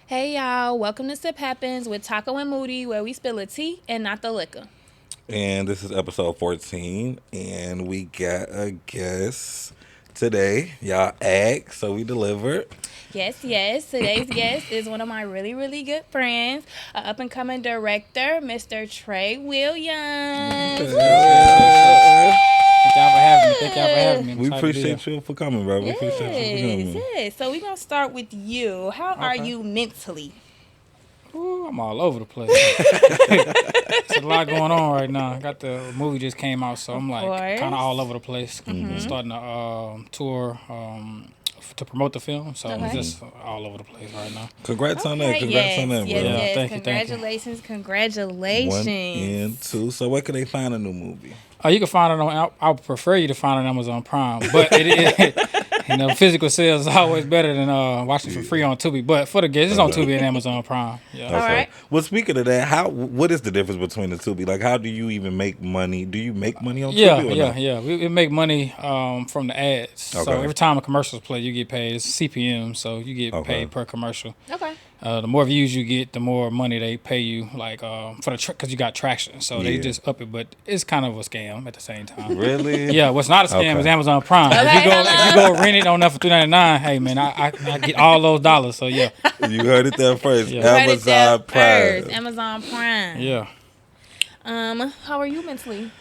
Hey y'all, welcome to Sip Happens with Taco and Moody, where we spill the tea and not the liquor. And this is episode 14, and we got a guest today. Y'all asked, so we delivered. Yes, yes. Today's guest is one of my really, really good friends, an up and coming director, Mr. Trey Williams. Yes. Thank y'all for having me. Thank y'all for having me. I'm We excited to be here. appreciate you for coming, bro. We appreciate you for Yes, coming. yes. So we're gonna start with you. How are Okay. you mentally? Ooh, I'm all over the place. There's a lot going on right now. I got the movie just came out, so I'm like course. kind of all over the place. Starting a tour to promote the film, so Okay. I'm just all over the place right now. Congrats on that. Okay, Congrats on yes, that, yes, bro. Yeah, yes. thank you, thank you. Congratulations, One congratulations. and two. So where can they find a new movie? You can find it on. I would prefer you to find it on Amazon Prime, but physical sales is always better than watching for free on Tubi. But for the guests, it's on Tubi and Amazon Prime. Yeah. All right. Well, speaking of that, what is the difference between the two? Like, how do you even make money? Do you make money on Yeah, Tubi or yeah, no? yeah. We make money from the ads. So Okay. every time a commercial's play, you get paid. It's CPM, so you get Okay. paid per commercial. Okay. The more views you get, the more money they pay you. Like for the because you got traction, so they Yeah. just up it. But it's kind of a scam at the same time. Really? Yeah, what's not a scam Okay. is Amazon Prime. Okay, If you go rent it on there for $3.99, hey man, I get all those dollars. So yeah, You heard it there first. Yeah. Write it down Amazon Prime. first. Amazon Prime. yeah. How are you mentally?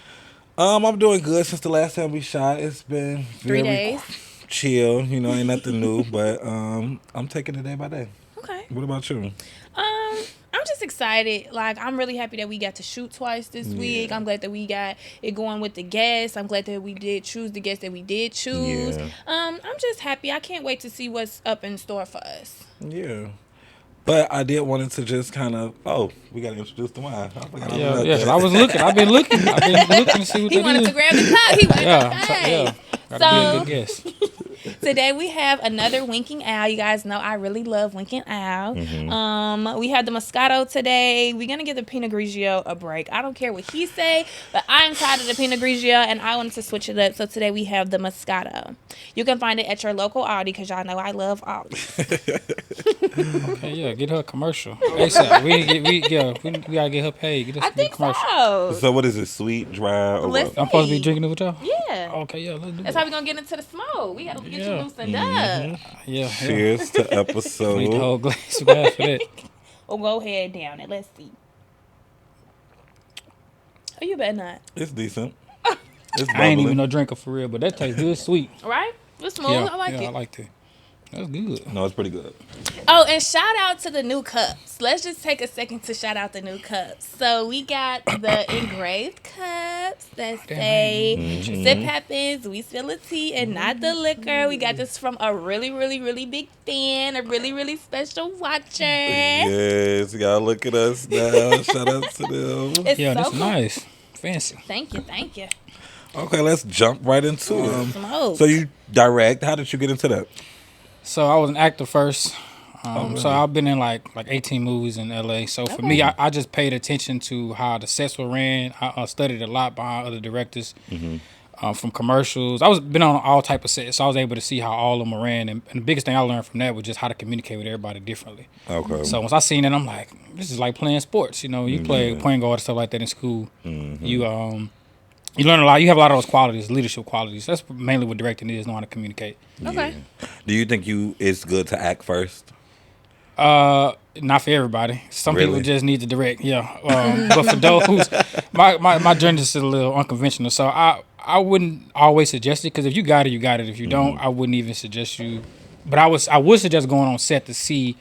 I'm doing good since the last time we shot. It's been 3 very days. chill. Ain't nothing new, but I'm taking it day by day. Okay. What about you? I'm just excited. Like, I'm really happy that we got to shoot twice this week. I'm glad that we got it going with the guests. I'm glad that we did choose the guests that we did choose. Yeah. I'm just happy. I can't wait to see what's up in store for us. Yeah. But I did wanted to just kind of, we got to introduce the wine. I forgot all Yeah, about yeah. that. I was looking. I've been looking to see what He that wanted is. to grab the cup. He wanted Yeah, to so, pay. yeah. Gotta be a good guest. Today we have another Winking Owl. You guys know I really love Winking Owl. We have the Moscato today. We're gonna give the Pinot Grigio a break. I don't care what he say, but I'm tired of the Pinot Grigio and I wanted to switch it up. So today we have the Moscato. You can find it at your local Aldi because y'all know I love Aldi. Okay, yeah, get her a commercial. ASAP. We gotta get her paid. Get I us a think commercial. so. So what is it, sweet, dry, or Let's what? I'm supposed to be see. drinking it with y'all. Yeah. Okay, yeah, let's do That's it. how we're gonna get into the smoke. We gotta get you Yeah. loosened up. Yeah. Cheers to Need the episode. whole glass for that. We'll go ahead down it. Let's see. Oh, you better not. It's decent. It's I ain't even bubbling. no drinker for real, but that tastes good, sweet. Right? It's smooth. Yeah, I like yeah, it. I liked it. That's good. No, it's pretty good. Oh, and shout out to the new cups. Let's just take a second to shout out the new cups. So we got the engraved cups that say "Sip happens, we spill the tea and not the liquor." We got this from a really, really, really big fan, a really, really special watcher. Yes, y'all look at us now. Shout out to them. It's Yeah, so that's cool. nice. Fancy. Thank you, thank you. Okay, let's jump right into it. Smoke. So you direct. How did you get into that? So I was an actor first. really? So I've been in like 18 movies in LA. So for me, I just paid attention to how the sets were ran. I studied a lot behind other directors from commercials. I was been on all type of sets, so I was able to see how all of them were ran. And the biggest thing I learned from that was just how to communicate with everybody differently. Okay. So once I seen it, I'm like, this is like playing sports. You play point guard and stuff like that in school. You learn a lot. You have a lot of those qualities, leadership qualities. That's mainly what directing is, knowing how to communicate. Okay. Do you think it's good to act first? Not for everybody. Some Really? people just need to direct, yeah. But for those, my journey is a little unconventional. So I wouldn't always suggest it because if you got it, you got it. If you don't, I wouldn't even suggest you. But I would suggest going on set to see.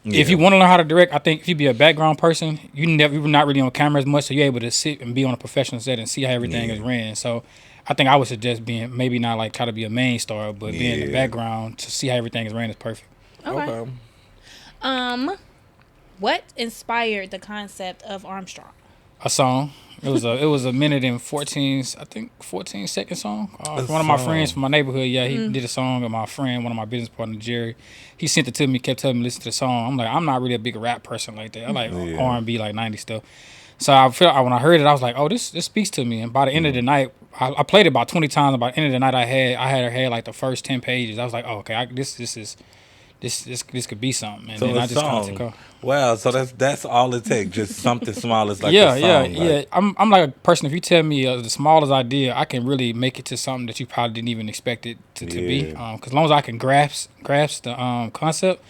If you want to learn how to direct, I think if you be a background person, you're not really on camera as much, so you're able to sit and be on a professional set and see how everything is ran. So I think I would suggest being maybe not like try to be a main star, but being in the background to see how everything is ran is perfect. Okay. What inspired the concept of Armstrong? A song. It was a minute and 14-second song. One of my friends from my neighborhood, he did a song with my friend, one of my business partner, Jerry. He sent it to me, kept telling me to listen to the song. I'm like, I'm not really a big rap person like that. I like R&B, like 90s stuff. So I feel when I heard it, I was like, oh, this speaks to me. And by the end of the night, I played it about 20 times. And by the end of the night, I had like the first 10 pages. I was like, oh, okay, this is this could be something. And So then a I just kind of song. took off. Wow. So that's all it takes. Just something small as like Yeah, a yeah, song. yeah. Like, I'm like a person. If you tell me the smallest idea, I can really make it to something that you probably didn't even expect it to be. Yeah. Because as long as I can grasp the concept,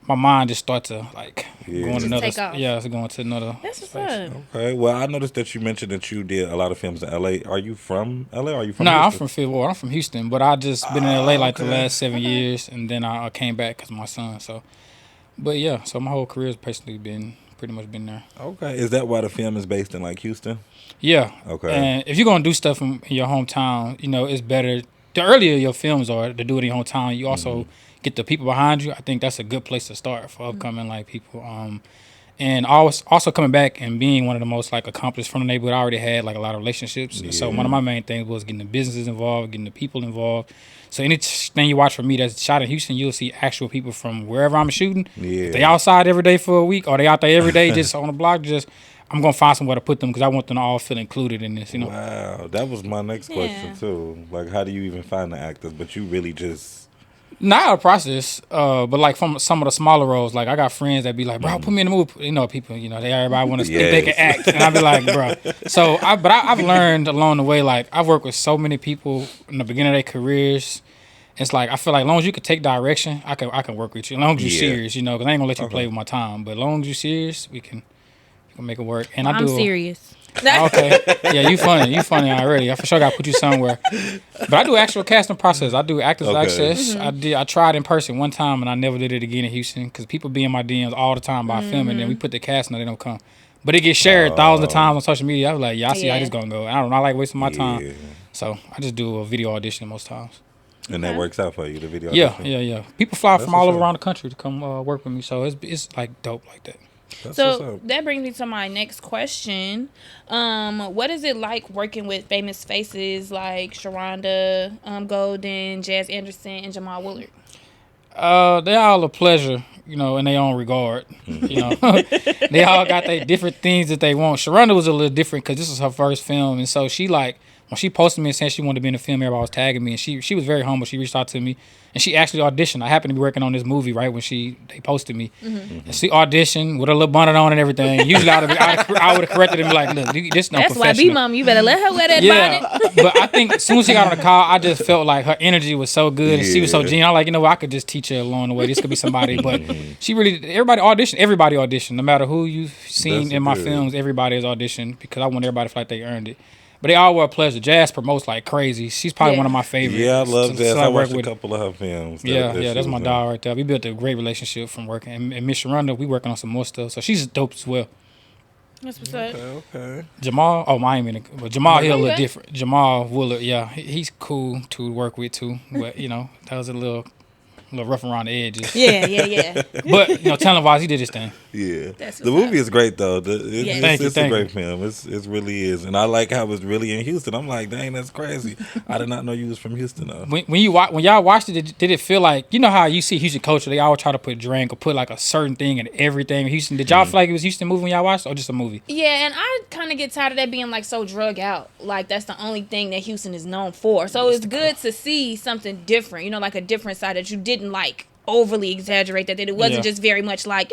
my mind just starts to like Yeah. going Just another. take off. Yeah, it's going to another. That's what's space. up. Okay. Well, I noticed that you mentioned that you did a lot of films in LA. Are you from LA? Or are you from No, I'm Houston? from Fillmore. I'm from Houston, but I just been in LA like the okay. last 7 years, and then I came back because of my son. So, but yeah, so my whole career's basically been pretty much been there. Okay. Is that why the film is based in like Houston? Yeah. Okay. And if you're gonna do stuff in your hometown, it's better. The earlier your films are to do it in your hometown, you also get the people behind you. I think that's a good place to start for upcoming like people. And also coming back and being one of the most like accomplished from the neighborhood. I already had like a lot of relationships. So one of my main things was getting the businesses involved, getting the people involved. So anything you watch from me that's shot in Houston, you'll see actual people from wherever I'm shooting. Yeah. If they outside every day for a week, or they out there every day just on the block, I'm gonna find somewhere to put them because I want them to all feel included in this. Wow. That was my next question Yeah. too. Like, how do you even find the actors? But you really just. Not a process, but like from some of the smaller roles, like I got friends that be like, bro, put me in the movie. People, they everybody want to think they can Yes. act, and I be like, bro. So, I've learned along the way, like I've worked with so many people in the beginning of their careers. It's like I feel like as long as you can take direction, I can work with you. As long as you're Yeah. serious, because I ain't gonna let you play with my time. But as long as you're serious, we can make it work. And I'm serious. Okay. Yeah, you funny already. I for sure got to put you somewhere. But I do actual casting process. I do actors Okay. access. I tried in person one time and I never did it again in Houston because people be in my DMs all the time about filming. Then we put the casting and they don't come. But it gets shared thousands of times on social media. I was like, yeah, I see how Yeah. this gonna go. I don't know. I like wasting my time. Yeah. So I just do a video audition most times. And that works out for you, the video. Yeah, audition? yeah. People fly That's from all what's over up. around the country to come work with me. So it's like dope like that. That's what's So up. that brings me to my next question. What is it like working with famous faces like Sharonda Golden, Jazz Anderson, and Jamal Willard? They all a pleasure, in their own regard. They all got their different things that they want. Sharonda was a little different because this was her first film, and so she when she posted me and said she wanted to be in the film, everybody was tagging me, and she was very humble. She reached out to me, and she actually auditioned. I happened to be working on this movie right when they posted me, and she auditioned with a little bonnet on and everything. Usually I would have corrected him like, look, this no That's why professional. B-Mom, you better let her wear that Yeah, bonnet. but I think as soon as she got on the call, I just felt like her energy was so good and she was so Yeah. genuine. I'm like, I could just teach her along the way. This could be somebody. But everybody auditioned. No matter who you've seen That's in my good. films, everybody has auditioned because I want everybody to feel like they earned it. But they all were a pleasure. Jazz promotes like crazy. She's probably Yeah. one of my favorites. Yeah, I love So Jazz. I work watched a with- couple of her films. Yeah, that that's she my was in. dog right there. We built a great relationship from working. And Miss Sharonda, we working on some more stuff. So she's dope as well. That's what's up. Okay. Jamal, I ain't mean but Jamal Hill a little Okay. different. Jamal Willard, yeah, he's cool to work with too. But that was a little rough around the edges. Yeah. But talent wise, he did his thing. Yeah, That's the what's movie is great though. Yeah. Thank you, It's a thank great you. film. It really is, and I like how it's really in Houston. I'm like, dang, that's crazy. I did not know you was from Houston though. When y'all watched it, did it feel like how you see Houston culture? They always try to put drink or put like a certain thing in everything in Houston. Did y'all feel like it was Houston movie when y'all watched, or just a movie? Yeah, and I kind of get tired of that being like so drug out. Like that's the only thing that Houston is known for. So it's good to see something different, like a different side that you didn't like overly exaggerate, that it wasn't Yeah. just very much like,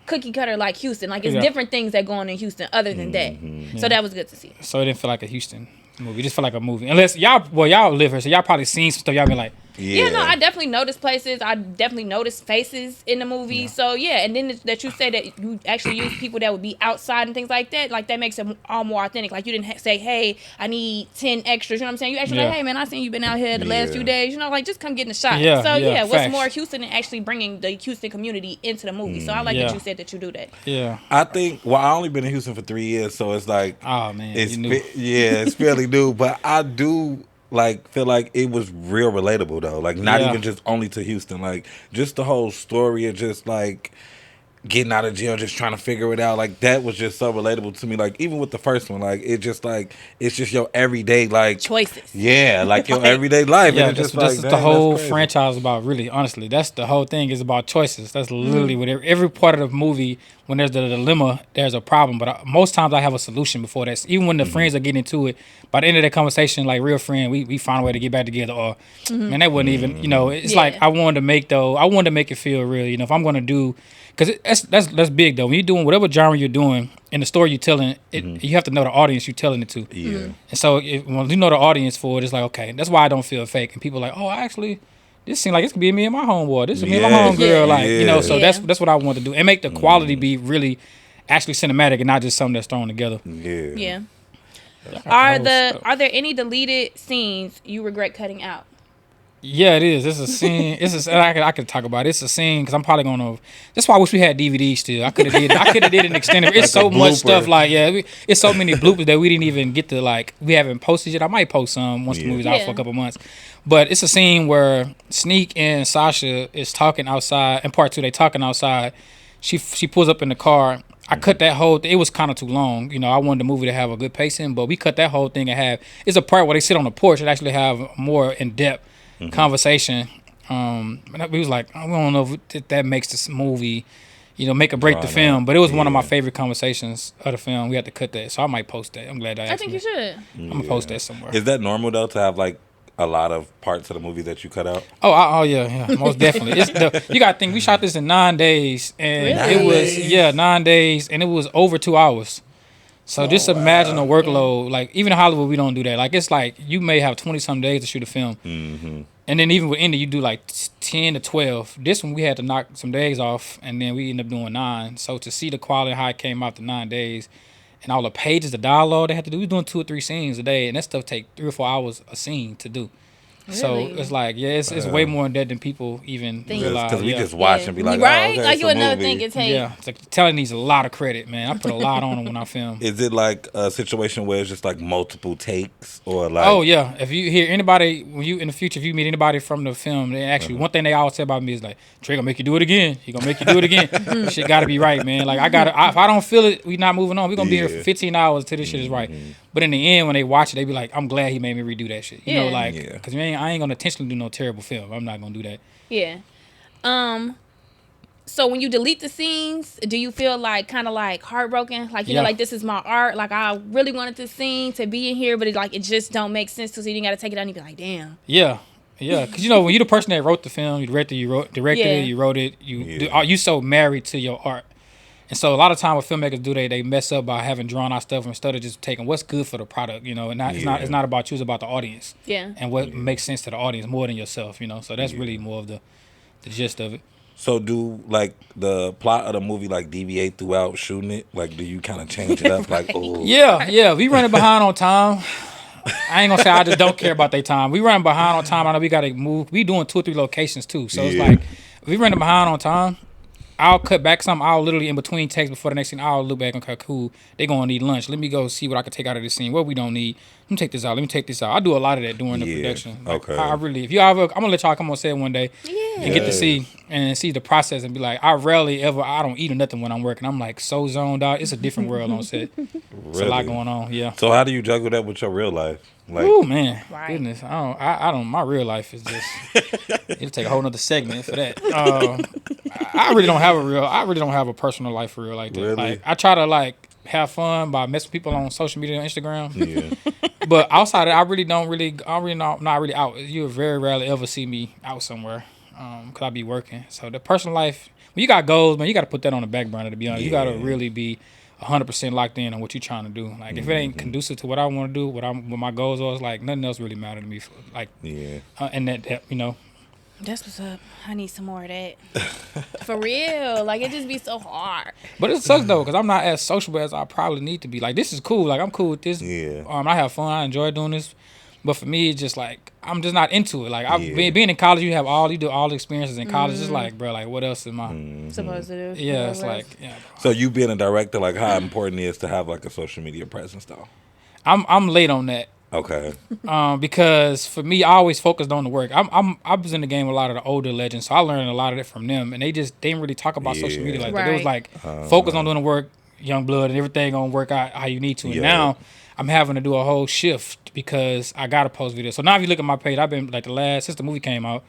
cookie cutter like Houston. Like it's Yeah. different things that go on in Houston other than that. So that was good to see. So it didn't feel like a Houston movie. It just felt like a movie. Unless y'all live here, so y'all probably seen some stuff. Y'all been like, Yeah, no, I definitely noticed places. I definitely noticed faces in the movie. Yeah. So yeah, and then that you say that you actually use people that would be outside and things like that makes it all more authentic. Like you didn't say, hey, I need 10 extras. You know what I'm saying? You actually Yeah. like, hey man, I seen you been out here the last Yeah. few days. Like just come get in the shot. Yeah, So yeah, yeah, what's facts. more Houston than actually bringing the Houston community into the movie. So I like Yeah. that you said that you do that. yeah, I think. Well, I only been in Houston for 3 years, so it's like oh man, it's you knew. it's fairly new. But I do feel like it was real relatable though. Like not Yeah. even just only to Houston. Like just the whole story of just like getting out of jail, just trying to figure it out. Like that was just so relatable to me. Like even with the first one, like it's just your everyday like choices. Yeah, like your everyday life. Yeah, and it's that's just like the whole that's crazy. franchise about. Really, honestly, that's the whole thing is about choices. That's literally what every part of the movie. When there's the dilemma, there's a problem. But most times I have a solution before that. Even when the friends are getting into it, by the end of the conversation, like real friend, we find a way to get back together. Or man, that wasn't even. It's like I wanted to make it feel real. If I'm gonna do, because that's big though. When you're doing whatever genre you're doing in the story you're telling, you have to know the audience you're telling it to. Yeah. And so when you know the audience for it, it's like okay, that's why I don't feel fake. And people are like, oh, actually. This seems like this could be me and my homeboy. This is me and my homegirl. Like, so that's what I want to do. And make the quality be really actually cinematic and not just something that's thrown together. Yeah. Are there any deleted scenes you regret cutting out? Yeah, it is. It's a scene. I could talk about it. It's a scene because I'm probably gonna. That's why I wish we had DVDs still. I could have did an extended. It's like so much stuff. Like it's so many bloopers that we didn't even get to like. We haven't posted yet. I might post some once the movie's out for a couple months. But it's a scene where Sneak and Sasha is talking outside. In part 2, they talking outside. She pulls up in the car. I cut that whole thing. It was kind of too long. I wanted the movie to have a good pacing, but we cut that whole thing in half. It's a part where they sit on the porch and actually have more in-depth conversation. We was like, I don't know if that makes this movie, make or break the film. But it was one of my favorite conversations of the film. We had to cut that. So I might post that. I'm glad I think you should. I'm going to post that somewhere. Is that normal, though, to have, like, a lot of parts of the movie that you cut out? Oh yeah, most definitely. You got to think, we shot this in 9 days. And it was, 9 days. And it was over 2 hours. So just imagine the workload. Like, even in Hollywood, we don't do that. Like, it's like you may have 20-some days to shoot a film. And then even with Indy, you do like 10 to 12. This one, we had to knock some days off, and then we ended up doing 9. So to see the quality, how it came out to 9 days, and all the pages, the dialogue they had to do, we were doing 2 or 3 scenes a day, and that stuff take 3 or 4 hours a scene to do. Really? So it's like, it's way more in depth than people even realize. Because we just watch and be like, right? Oh, okay, like you would never think it takes. Yeah, it's like talent needs a lot of credit, man. I put a lot on them when I film. Is it like a situation where it's just like multiple takes or like? Oh yeah, if you hear anybody when you in the future, if you meet anybody from the film, they actually one thing they always say about me is like, Trey gonna make you do it again. He gonna make you do it again. Shit gotta be right, man. Like if I don't feel it, we not moving on. We gonna be here for 15 hours till this shit is right. But in the end, when they watch it, they be like, I'm glad he made me redo that shit. You know, like, because I ain't gonna intentionally do no terrible film. I'm not gonna do that. Yeah. So when you delete the scenes, do you feel like kind of like heartbroken? Like, you know, like this is my art. Like I really wanted this scene to be in here, but it just don't make sense to, so you got to take it out and be like, damn. Yeah. Yeah. Because, when you're the person that wrote the film, you directed it, you wrote it, you so married to your art. And so a lot of time what filmmakers do, they mess up by having drawn out stuff instead of just taking what's good for the product, and it's not about you, it's about the audience. Yeah. And what makes sense to the audience more than yourself, So that's really more of the gist of it. So do like the plot of the movie like deviate throughout shooting it? Like do you kind of change it up? Like Yeah, we running behind on time. I ain't gonna say I just don't care about their time. We running behind on time. I know we gotta move. We doing 2 or 3 locations too. So it's like if we running behind on time, I'll cut back some. I'll literally in between takes before the next scene, I'll look back and okay, cool. They gonna need lunch. Let me go see what I can take out of this scene. What we don't need. Let me take this out. Let me take this out. I do a lot of that during the production. Like, okay. I really, if you ever, I'm gonna let y'all come on set one day and get to see the process and be like, I rarely ever, I don't eat or nothing when I'm working. I'm like so zoned out. It's a different world on set. Really? It's a lot going on. Yeah. So how do you juggle that with your real life? Like, oh man, right. Goodness, I don't. My real life is just. It'll take a whole nother segment for that. I really don't have a personal life for real like that. Really? Like I try to like have fun by messing people on social media and Instagram. Yeah. But outside of that, I'm not really out. You very rarely ever see me out somewhere, cause I be working. So the personal life, when you got goals, man, you got to put that on the back burner. To be honest, you got to really be 100% locked in on what you're trying to do. Like if it ain't conducive to what I want to do, what my goals are, it's like nothing else really matter to me. And that That's what's up. I need some more of that. For real. Like, it just be so hard. But it sucks, though, because I'm not as sociable as I probably need to be. Like, this is cool. Like, I'm cool with this. Yeah. I have fun. I enjoy doing this. But for me, it's just like, I'm just not into it. Like, being in college, you do all the experiences in college. It's like, bro, like, what else am I supposed to do? Yeah, it's like, yeah. So you being a director, like, how important it is to have, like, a social media presence, though? I'm late on that. Okay. Because for me, I always focused on the work. I was in the game with a lot of the older legends, so I learned a lot of it from them, and they didn't really talk about social media like that. It was Right. like focus on doing the work, young blood, and everything gonna work out how you need to. And now I'm having to do a whole shift because I gotta post videos. So now if you look at my page, I've been like since the movie came out,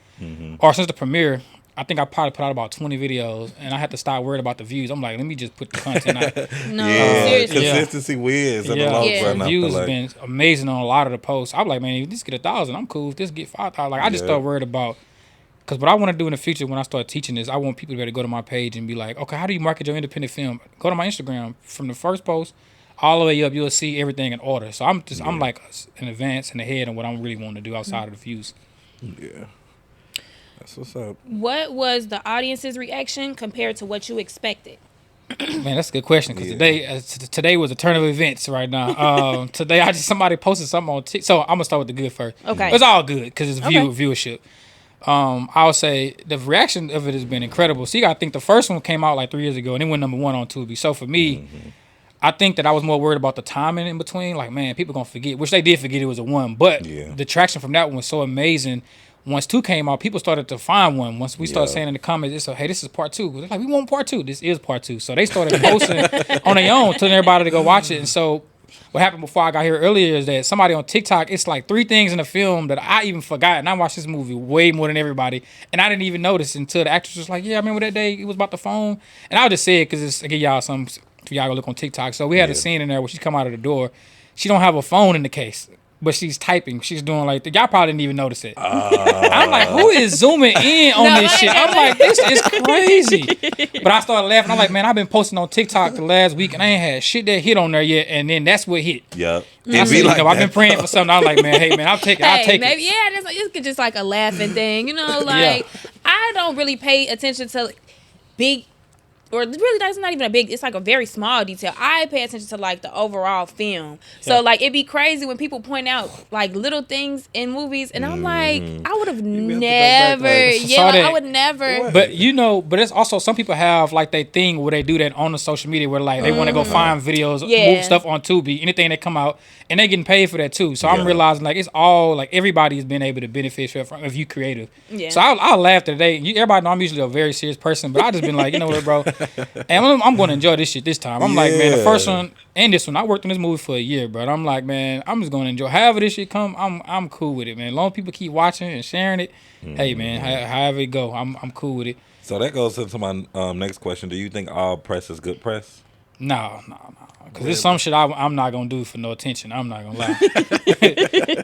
or since the premiere. I think I probably put out about 20 videos, and I had to stop worrying about the views. I'm like, let me just put the content out. No, seriously. Consistency wins in the long run. The views have been amazing on a lot of the posts. I'm like, man, if this get 1,000, I'm cool. If this get 5,000, like I just start worried about. Because what I want to do in the future when I start teaching this, I want people to be able to go to my page and be like, okay, how do you market your independent film? Go to my Instagram from the first post all the way up. You'll see everything in order. So I'm like in advance and ahead on what I'm really wanting to do outside of the views. Yeah. That's what's up. What was the audience's reaction compared to what you expected? Man, that's a good question because today was a turn of events right now. Today, somebody posted something on TikTok. So I'm gonna start with the good first. Okay, it's all good because it's viewership. I would say the reaction of it has been incredible. See, I think the first one came out like 3 years ago and it went #1 on Tubi. So for me, I think that I was more worried about the timing in between. Like, man, people gonna forget, which they did forget it was a 1. But the traction from that one was so amazing. Once 2 came out, people started to find one. Once we started saying in the comments, hey, this is part 2. They're like, we want part 2. This is part 2. So they started posting on their own, telling everybody to go watch it. And so what happened before I got here earlier is that somebody on TikTok, it's like 3 things in the film that I even forgot. And I watched this movie way more than everybody. And I didn't even notice until the actress was like, yeah, I remember that day. It was about the phone. And I'll just say it because I give y'all some, for y'all go look on TikTok. So we had a scene in there where she come out of the door. She don't have a phone in the case. But she's typing. She's doing like y'all probably didn't even notice it. I'm like, who is zooming in on this shit? I'm like, this is crazy. But I started laughing. I'm like, man, I've been posting on TikTok the last week and I ain't had shit that hit on there yet. And then that's what hit. Yeah. I said, I've been praying for something. I'm like, man, hey man, I'll take it. Maybe, it's just like a laughing thing, like I don't really pay attention to big. Or really, that's not even a big. It's like a very small detail. I pay attention to like the overall film. So like it'd be crazy when people point out like little things in movies, and I'm like, I would have never. I would never. But but it's also some people have like they thing where they do that on the social media where like they want to go find videos, move stuff on Tubi, anything that come out, and they getting paid for that too. So I'm realizing like it's all like everybody's been able to benefit from if you creative. Yeah. So I laughed today. Everybody know I'm usually a very serious person, but I just been like, you know what, bro. And I'm going to enjoy this shit this time. I'm like, man, the first one and this one, I worked on this movie for a year, bro. I'm like, man, I'm just going to enjoy. However this shit come, I'm cool with it, man. As long as people keep watching and sharing it, hey, man, however it go, I'm cool with it. So that goes into my next question. Do you think all press is good press? No. Because there's some shit I'm not going to do for no attention. I'm not going to lie.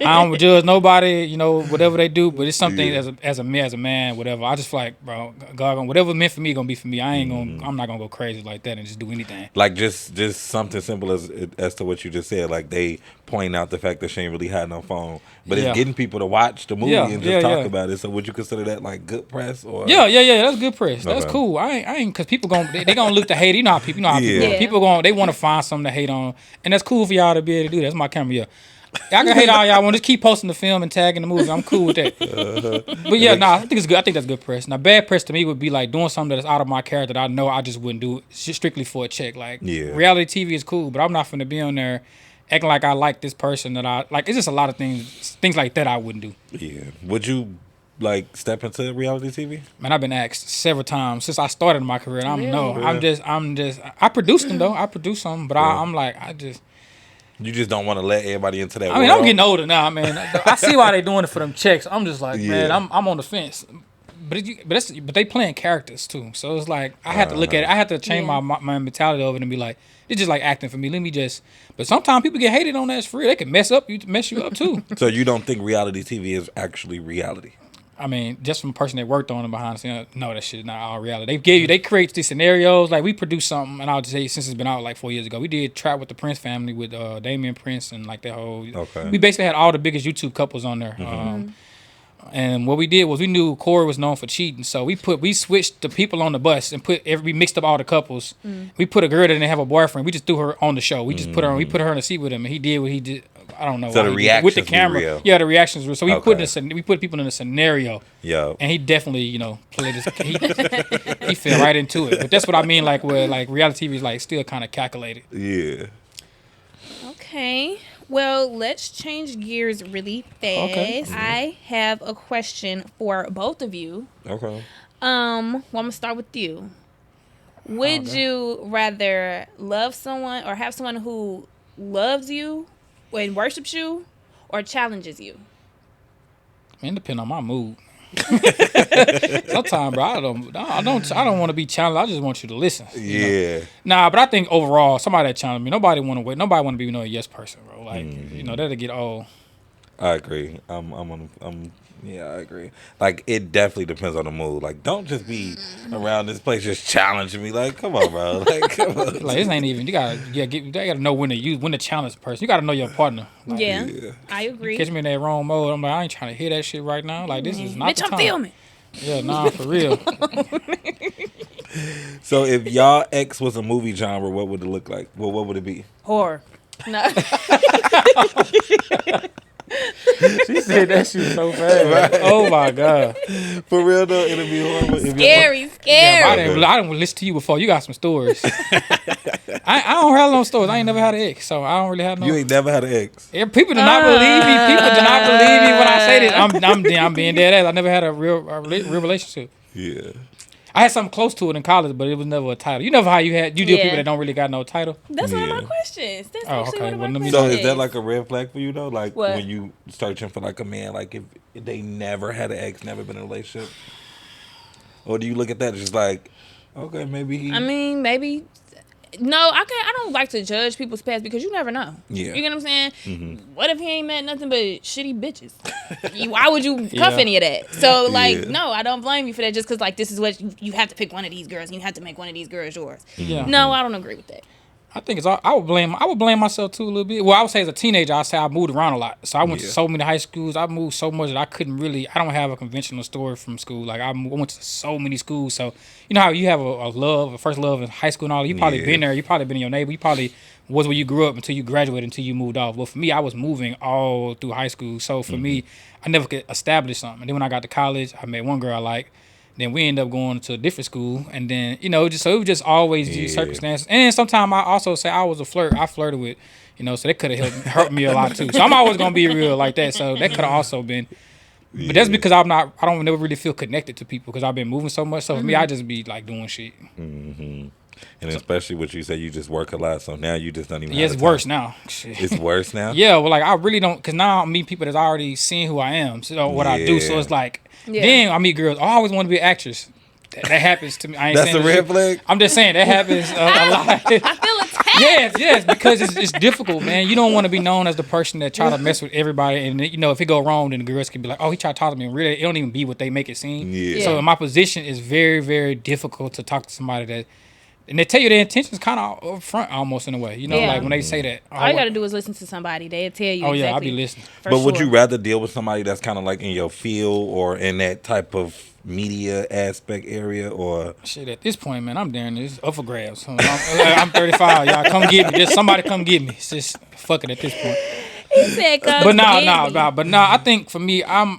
I don't judge nobody, whatever they do, but it's something as a man, whatever. I just feel like, bro, God, whatever meant for me going to be for me. I'm not going to go crazy like that and just do anything. Like just something simple as to what you just said. Like they point out the fact that she ain't really had no phone. But it's getting people to watch the movie and just talk about it. So would you consider that like good press? Or Yeah, that's good press. That's cool. I ain't because people they gonna look to hate. You know how people they want to find something to hate on, and that's cool for y'all to be able to do that. That's my camera. Yeah, I can hate all y'all want. Just keep posting the film and tagging the movie. I'm cool with that. But I think it's good. I think that's good press. Now, bad press to me would be like doing something that's out of my character that I know I just wouldn't do strictly for a check. Like reality TV is cool, but I'm not finna be on there acting like I like this person that I like. It's just a lot of things like that I wouldn't do. Yeah. Would you like step into reality TV? Man, I've been asked several times since I started my career. And I produced them though. I produced them, but I'm like, you just don't want to let everybody into that. I mean, I'm getting older now, man. I see why they doing it for them checks. I'm just like, man, I'm on the fence. But they playing characters too, so it's like I had to look at it. I had to change my mentality over it and be like, it's just like acting for me. Let me just. But sometimes people get hated on that. It's free. They can mess you up too. So you don't think reality TV is actually reality? I mean, just from a person that worked on it behind the scenes, no, that shit is not all reality. They create these scenarios. Like we produced something, and I'll just say since it's been out like 4 years ago, we did Trap with the Prince family with Damian Prince and like that whole. Okay. We basically had all the biggest YouTube couples on there. And what we did was we knew Corey was known for cheating, so we switched the people on the bus and we mixed up all the couples. We put a girl that didn't have a boyfriend. We just threw her on the show. We just put her in the seat with him, and he did what he did. I don't know. So the reactions with the camera, real. Yeah, the reactions were. So we put people in a scenario. Yeah. And he definitely, played this. He fell right into it. But that's what I mean, like where like reality TV is like still kind of calculated. Yeah. Okay. Well, let's change gears really fast. Okay. I have a question for both of you. Okay. Well, I'm gonna start with you. Would you rather love someone or have someone who loves you and worships you, or challenges you? Man, depend on my mood. Sometimes, bro, I don't want to be challenged. I just want you to listen. Yeah. Nah, but I think overall, somebody that challenged me, nobody want to wait. Nobody want to be a yes person, bro. Like, that'll get old. I agree. Yeah, I agree. Like, it definitely depends on the mood. Like, don't just be around this place just challenging me. Like, come on, bro. Like, come on. Like, this ain't even. You gotta know when to challenge a person. You gotta know your partner. Like, Yeah, I agree. Catch me in that wrong mode. I'm like, I ain't trying to hear that shit right now. Like, this is not Bitch, the time. I'm filming. Yeah, nah, for real. So, if y'all ex was a movie genre, what would it look like? Well, what would it be? Horror. No. She said that shit so fast. Right? Oh my god. For real though, it'll be horrible. Scary. Yeah, I didn't listen to you before. You got some stories. I don't have no stories. I ain't never had an ex, so I don't really have no. You ain't never had an ex. Yeah, people do not believe me. People do not believe me when I say this. I'm being dead ass. I never had a real relationship. Yeah. I had something close to it in college, but it was never a title. You know how you deal with people that don't really got no title. That's one of my questions. That's actually one of my questions. So is that like a red flag for you though? Like what? When you searching for like a man, like if they never had an ex, never been in a relationship, or do you look at that as just like, okay, maybe he? I mean, maybe. No, I can't. I don't like to judge people's past because you never know. Yeah. You get what I'm saying? Mm-hmm. What if he ain't met nothing but shitty bitches? Why would you cuff any of that? So, like, no, I don't blame you for that just because, like, this is what you have to pick one of these girls and you have to make one of these girls yours. Yeah. No, I don't agree with that. I think it's all, I would blame myself too a little bit. Well, I would say as a teenager, I moved around a lot. So I went to so many high schools. I moved so much that I don't have a conventional story from school. Like I went to so many schools. So you know how you have a first love in high school and all. You probably been there. You probably been in your neighbor. You probably was where you grew up until you graduated, until you moved off. Well, for me, I was moving all through high school. So for me, I never could establish something. And then when I got to college, I met one girl I liked. Then we ended up going to a different school, and then it was just always these circumstances. And sometimes I also say I was a flirt. I flirted with, so that could have hurt me a lot too. So I'm always gonna be real like that. So that could have also been, but that's because I don't never really feel connected to people because I've been moving so much. So for me, I just be like doing shit. Mm-hmm. And especially what you say, you just work a lot, so now you just don't even. Yeah, it's worse now. Shit. It's worse now. Yeah, well, like I really don't, because now I meet people that's already seen who I am, so what I do. So it's like, then I meet girls. I always want to be an actress. That happens to me. I ain't that's saying a red flag. I'm just saying that happens a lot. I feel attacked. Yes, because it's difficult, man. You don't want to be known as the person that try to mess with everybody, and if it go wrong, then the girls can be like, "Oh, he tried to talk to me." And really, it don't even be what they make it seem. Yeah. So in my position, it's very, very difficult to talk to somebody that. And they tell you their intentions kind of up front almost in a way. Like when they say that. All you got to do is listen to somebody. They'll tell you. Oh, yeah, I'll be listening. But would you rather deal with somebody that's kind of like in your field or in that type of media aspect area or? Shit, at this point, man, I'm doing this up for grabs. I'm 35. Y'all come get me. Just somebody come get me. It's just fuck it at this point. He said come But no, I think for me, I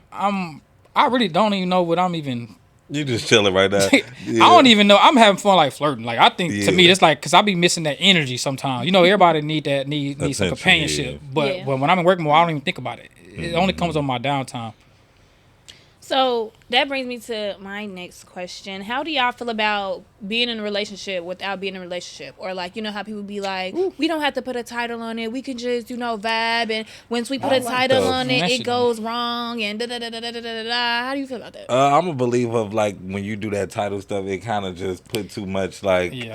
really don't even know what I'm even... You just chilling right now. Yeah. I don't even know. I'm having fun like flirting. Like I think to me, it's like because I be missing that energy sometimes. Everybody need some companionship. But when I'm in work mode, I don't even think about it. It only comes on my downtime. So that brings me to my next question. How do y'all feel about being in a relationship without being in a relationship? Or like, how people be like, we don't have to put a title on it. We can just, vibe. And once we put a title on it, it goes wrong. And da-da-da-da-da-da-da. How do you feel about that? I'm a believer of like when you do that title stuff, it kind of just put too much like, you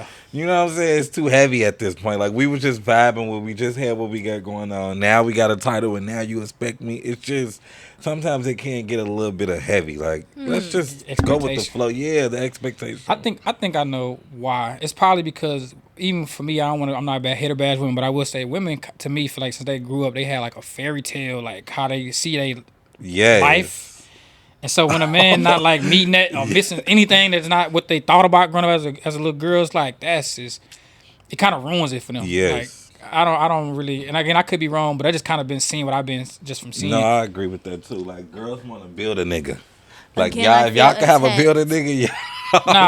know what I'm saying? It's too heavy at this point. Like we were just vibing when we just had what we got going on. Now we got a title and now you expect me. It's just... Sometimes it can get a little bit of heavy. Like, let's just go with the flow. Yeah, the expectation. I think I know why. It's probably because even for me, I'm not a bad hater bash women, but I will say women to me feel like since they grew up, they had like a fairy tale, like how they see their life. And so when a man not like meeting that or missing anything that's not what they thought about growing up as a little girl, it's like it kind of ruins it for them. Yes. Like, I don't really, and again, I could be wrong, but I just kind of been seeing what I've been just from seeing. No, I agree with that too. Like girls want to build a nigga. Like y'all, if y'all can have a build a nigga,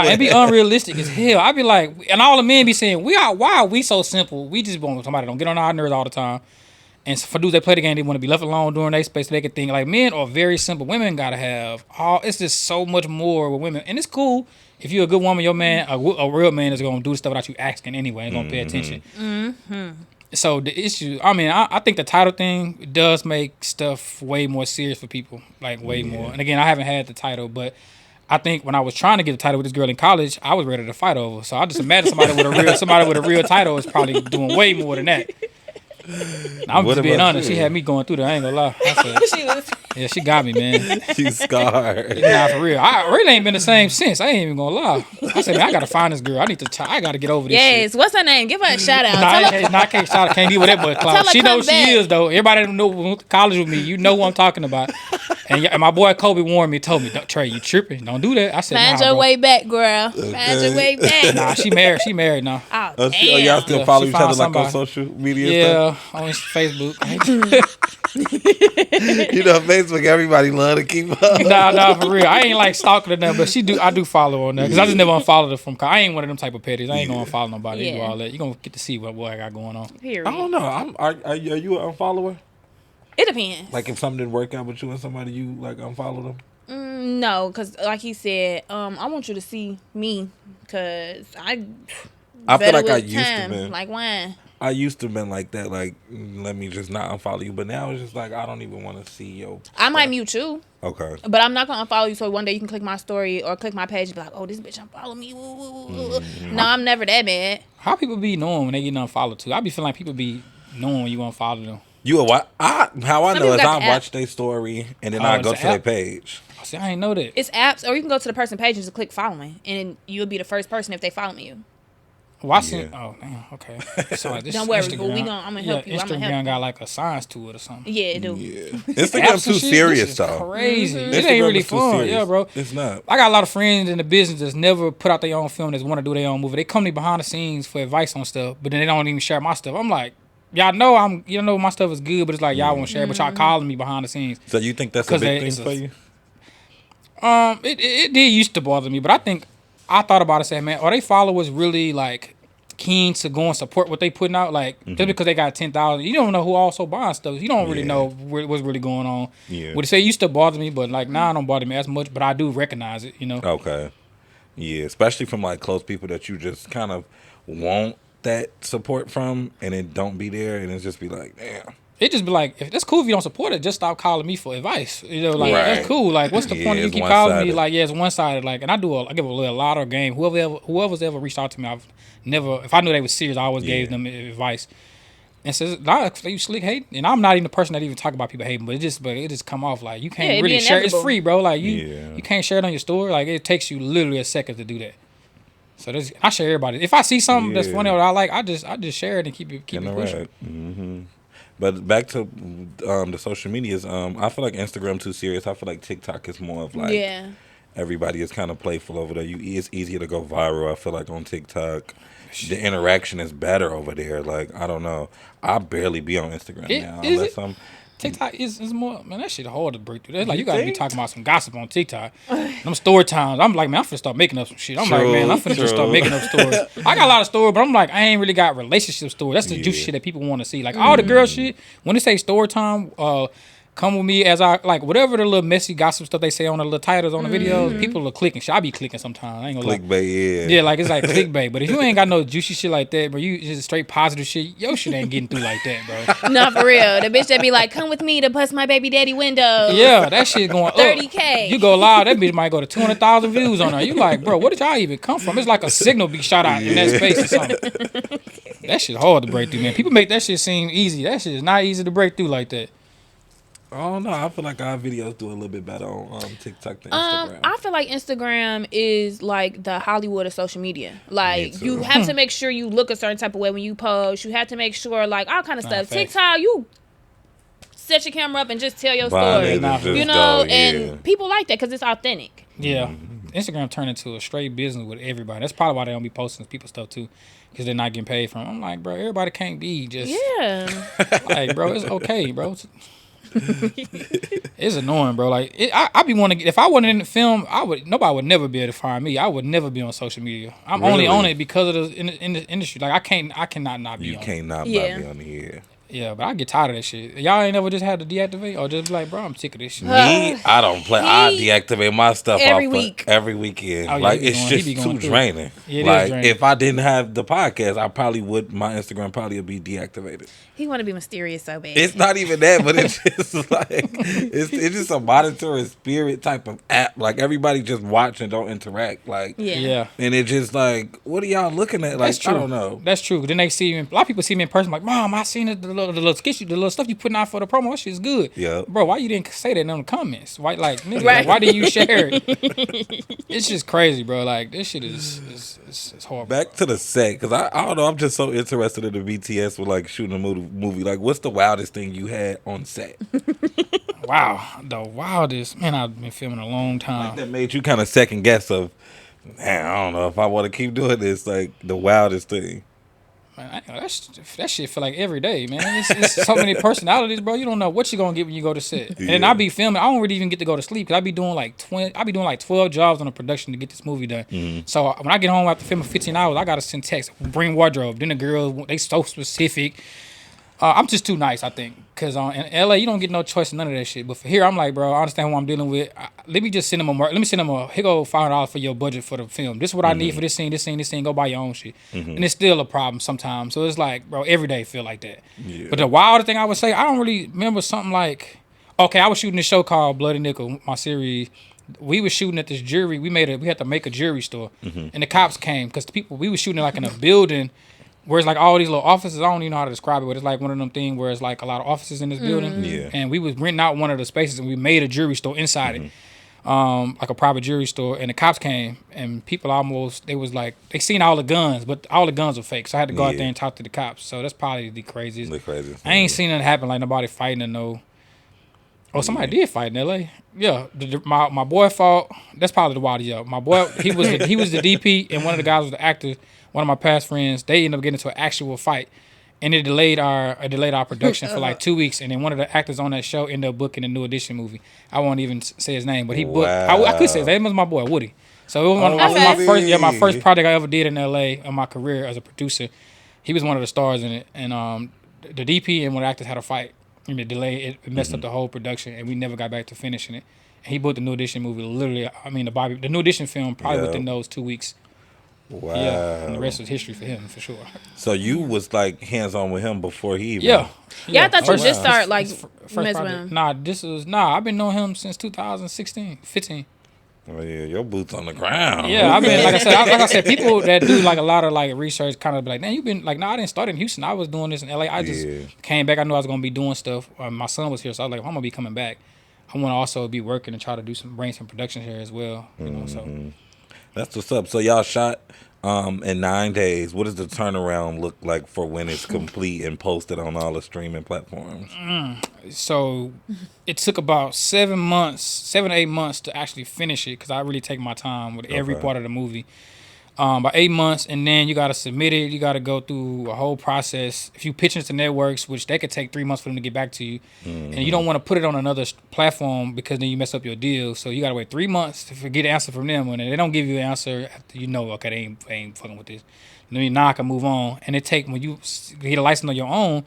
it'd be unrealistic as hell. I'd be like, and all the men be saying, why are we so simple? We just want somebody that don't get on our nerves all the time. And for dudes that play the game, they want to be left alone during their space so they can think. Like, men are very simple. Women gotta have it's just so much more with women. And it's cool if you're a good woman, your man, a real man is gonna do the stuff without you asking anyway, and gonna pay attention. So the issue, I think the title thing does make stuff way more serious for people, like way more. And again, I haven't had the title, but I think when I was trying to get the title with this girl in college, I was ready to fight over. So I just imagine somebody with a real title is probably doing way more than that. I'm just being honest. You? She had me going through that. I ain't gonna lie. Yeah, she got me, man. She's scarred. Nah, for real. I really ain't been the same since. I ain't even gonna lie. I said, man, I gotta find this girl. I gotta get over this shit. Yes. What's her name? Give her a shout out. I can't shout out. Can't deal with that much clout. She knows who she is, though. Everybody that know college with me, you know who I'm talking about. And my boy Kobe warned me, told me, Trey, you tripping. Don't do that. I said, Find your way back, girl. Find your way back. Nah, she married. She married now. Oh, damn. Y'all still follow each other like on social media? Yeah, on Facebook. You know, Facebook, everybody love to keep up. Nah, for real. I ain't like stalking them, but I do follow on there because I just never unfollowed her from. I ain't one of them type of petties. I ain't gonna unfollow nobody. You do all that. You gonna get to see what I got going on. Period. I don't know. Are you an unfollower? It depends. Like if something didn't work out with you and somebody, you like unfollow them? No, because like he said, I want you to see me because I feel like I used to be. Like when? I used to have been like that, like, let me just not unfollow you. But now it's just like, I don't even want to see your I might mute you. Okay. But I'm not going to unfollow you so one day you can click my story or click my page and be like, oh, this bitch unfollow me. No, I'm never that bad. How people be knowing when they get unfollowed too? I be feeling like people be knowing when you unfollow them. How I know is I watch their story and then I go to their page. See, I ain't know that. It's apps, or you can go to the person page and just click following, and you'll be the first person if they follow you. Well, Oh, damn. Okay. Sorry, this don't worry, Instagram, but I'm gonna help you. Instagram got like a science to it or something. Yeah, it do. Yeah. Instagram's too serious, though. Crazy. It ain't really fun. Yeah, bro. It's not. I got a lot of friends in the business that's never put out their own film, that's want to do their own movie. They come to me behind the scenes for advice on stuff, but then they don't even share my stuff. I'm like, y'all know my stuff is good, but it's like y'all won't share, but y'all calling me behind the scenes. So you think that's a big thing for you? It did used to bother me, but I thought about it and said, man, are they followers really like keen to go and support what they putting out? Like just because they got 10,000, you don't know who also buying stuff. You don't really know what's really going on. Yeah. Would say it used to bother me, but like now it don't bother me as much. But I do recognize it, you know. Okay. Yeah, especially from like close people that you just kind of want that support from, and it don't be there, and it's just be like, damn. It just be like, if that's cool if you don't support it, just stop calling me for advice. You know, like that's cool. Like, what's the point of you keep calling me? Like, it's one sided. Like, and I give a lot of game. Whoever's ever reached out to me, I've never. If I knew they was serious, I always gave them advice. And says, you slick hate, and I'm not even the person that even talk about people hating, but it just come off like you can't really share. It's free, bro. Like you can't share it on your story. Like it takes you literally a second to do that. So I share everybody. If I see something that's funny or I like, I just share it and keep it pushing. Right. But back to the social medias, I feel like Instagram too serious. I feel like TikTok is more of like everybody is kind of playful over there. It's easier to go viral. I feel like on TikTok, the interaction is better over there. Like I don't know, I barely be on Instagram now unless I'm. TikTok is more, man, that shit hard to break through. That's like, you gotta be talking about some gossip on TikTok. Them story times, I'm like, man, I'm finna start making up some shit. I'm finna just start making up stories. I got a lot of stories, but I'm like, I ain't really got relationship stories. That's the juicy shit that people want to see. Like, all the girl shit, when they say story time, come with me as I, like, whatever the little messy gossip stuff they say on the little titles on the videos, people are clicking shit. I be clicking sometimes. I ain't gonna lie. Clickbait, yeah, like, it's like clickbait. But if you ain't got no juicy shit like that, bro, you just straight positive shit, your shit ain't getting through like that, bro. Not for real. The bitch that be like, come with me to bust my baby daddy window. Yeah, that shit going up. 30K. You go live, that bitch might go to 200,000 views on her. You like, bro, where did y'all even come from? It's like a signal be shot out in that space or something. That shit hard to break through, man. People make that shit seem easy. That shit is not easy to break through like that. Oh no, I feel like our videos do a little bit better on TikTok than Instagram. I feel like Instagram is like the Hollywood of social media. Like you have to make sure you look a certain type of way when you post. You have to make sure like all kind of stuff. TikTok, you set your camera up and just tell your story. You know, and people like that because it's authentic. Yeah, Instagram turned into a straight business with everybody. That's probably why they don't be posting people stuff too, because they're not getting paid from. I'm like, bro, everybody can't be just like, bro, it's okay, bro. It's annoying, bro. Like I be wanting. If I wasn't in the film, nobody would never be able to find me. I would never be on social media. I'm only on it because of the in the industry. Like I cannot not be. You on can't it. not be on here. Yeah, but I get tired of that shit. Y'all ain't never just had to deactivate or just be like, bro, I'm sick of this shit. Me, I don't play. I deactivate my stuff every off week. Every weekend. Oh, yeah, like he be it's going- he just be going too through it. draining. Yeah, it is like draining. if I didn't have the podcast, I probably would. My Instagram probably would be deactivated. He want to be mysterious so bad. It's not even that, but it's just like it's just a monitoring spirit type of app. Like everybody just watch and don't interact. Like yeah. and it just like, what are y'all looking at? Like That's true. I don't know. That's true. Then they see me. A lot of people see me in person, like, Mom, I seen the little sketch, the little stuff you putting out for the promo. That shit's good. Yeah. Bro, why you didn't say that in the comments? Why, like, nigga, Right. like, why didn't you share it? It's just crazy, bro. Like, this shit is horrible. Back to the set, because I don't know. I'm just so interested in the BTS with like shooting a movie. Like, what's the wildest thing you had on set? Wow, the wildest. Man, I've been filming a long time. That made you kind of second guess of, man, I don't know if I want to keep doing this. Like the wildest thing. Man, that shit feel like every day, man. It's so many personalities, bro. You don't know what you're gonna get when you go to set. And then I be filming. I don't really even get to go to sleep because I be doing like 12 jobs on the production to get this movie done. Mm-hmm. So when I get home after filming 15 hours, I gotta send text, bring wardrobe. Then the girls, they so specific. I'm just too nice, I think, because in LA you don't get no choice in none of that shit. But for here, I'm like, bro, I understand what I'm dealing with. Let me just send them let me send them here go $500 for your budget for the film. This is what I need for this scene. Go buy your own shit, and it's still a problem sometimes. So it's like, bro, every day feel like that. Yeah. But the wilder thing I would say, I don't really remember something like, okay, I was shooting this show called Bloody Nickel, my series. We was shooting at this jewelry. We had to make a jewelry store, and the cops came because we was shooting like in a building. Where it's like all these little offices, I don't even know how to describe it, but it's like one of them things where it's like a lot of offices in this building. Yeah. And we was renting out one of the spaces and we made a jewelry store inside it, like a private jewelry store. And the cops came and people they was like, they seen all the guns, but all the guns were fake. So I had to go out there and talk to the cops. So that's probably the craziest. I ain't seen nothing happen like nobody fighting or no. Oh, somebody did fight in L.A. Yeah, my boy fought. That's probably the wildest. Yeah, my boy, he was the DP, and one of the guys was the actor. One of my past friends, they ended up getting into an actual fight, and it delayed our production for like 2 weeks. And then one of the actors on that show ended up booking a New Edition movie. I won't even say his name, but he booked. I could say his name was my boy Woody. So it was my first project I ever did in L.A. in my career as a producer. He was one of the stars in it, and the DP and one of the actors had a fight. And it delayed, it messed up the whole production, and we never got back to finishing it. And he booked the New Edition movie literally, the New Edition film probably within those 2 weeks. Wow. Yeah, and the rest was history for him, for sure. So you was like hands-on with him before he even... Yeah, I thought you just started like first messing with him. I've been knowing him since 15. Oh yeah, your boots on the ground. Yeah, I've been like I said, people that do like a lot of like research kind of be like, man, you've been like, no, I didn't start in Houston. I was doing this in LA. I just came back. I knew I was gonna be doing stuff. My son was here, so I was like, I'm gonna be coming back. I want to also be working and try to bring some production here as well. You know, so that's what's up. So y'all shot in 9 days. What does the turnaround look like for when it's complete and posted on all the streaming platforms? So it took about 7 to 8 months to actually finish it because I really take my time with every part of the movie. About 8 months, and then you got to submit it. You got to go through a whole process. If you pitch it to networks, which they could take 3 months for them to get back to you, and you don't want to put it on another platform because then you mess up your deal. So you got to wait 3 months to get an answer from them. When they don't give you an answer, after okay, they ain't fucking with this. Now I can move on. And when you get a license on your own,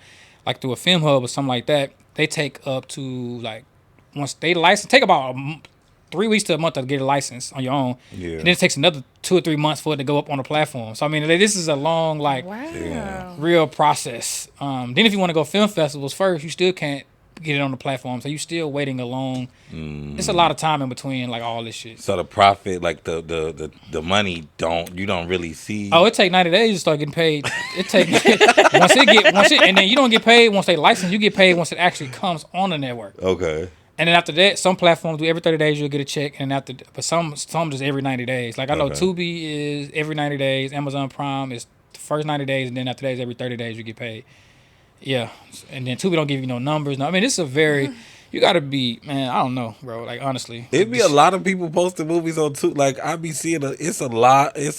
like through a film hub or something like that, they take up to like once they license, take about 3 weeks to a month to get a license on your own. Yeah. And then it takes another 2 or 3 months for it to go up on the platform. So, this is a long, real process. Then if you want to go film festivals first, you still can't get it on the platform. So you still waiting a long... It's a lot of time in between, like, all this shit. So the profit, like, the money, you don't really see... Oh, it take 90 days to start getting paid. It take... and then you don't get paid once they license. You get paid once it actually comes on the network. Okay. And then after that, some platforms do every 30 days you'll get a check, but some just every 90 days. Like I know Tubi is every 90 days, Amazon Prime is the first 90 days, and then after that is every 30 days you get paid. Yeah, and then Tubi don't give you no numbers. No, this is a very you gotta be, man, I don't know, bro. Like, honestly. It'd be a lot of people posting movies on Tubi. Like, I be seeing it's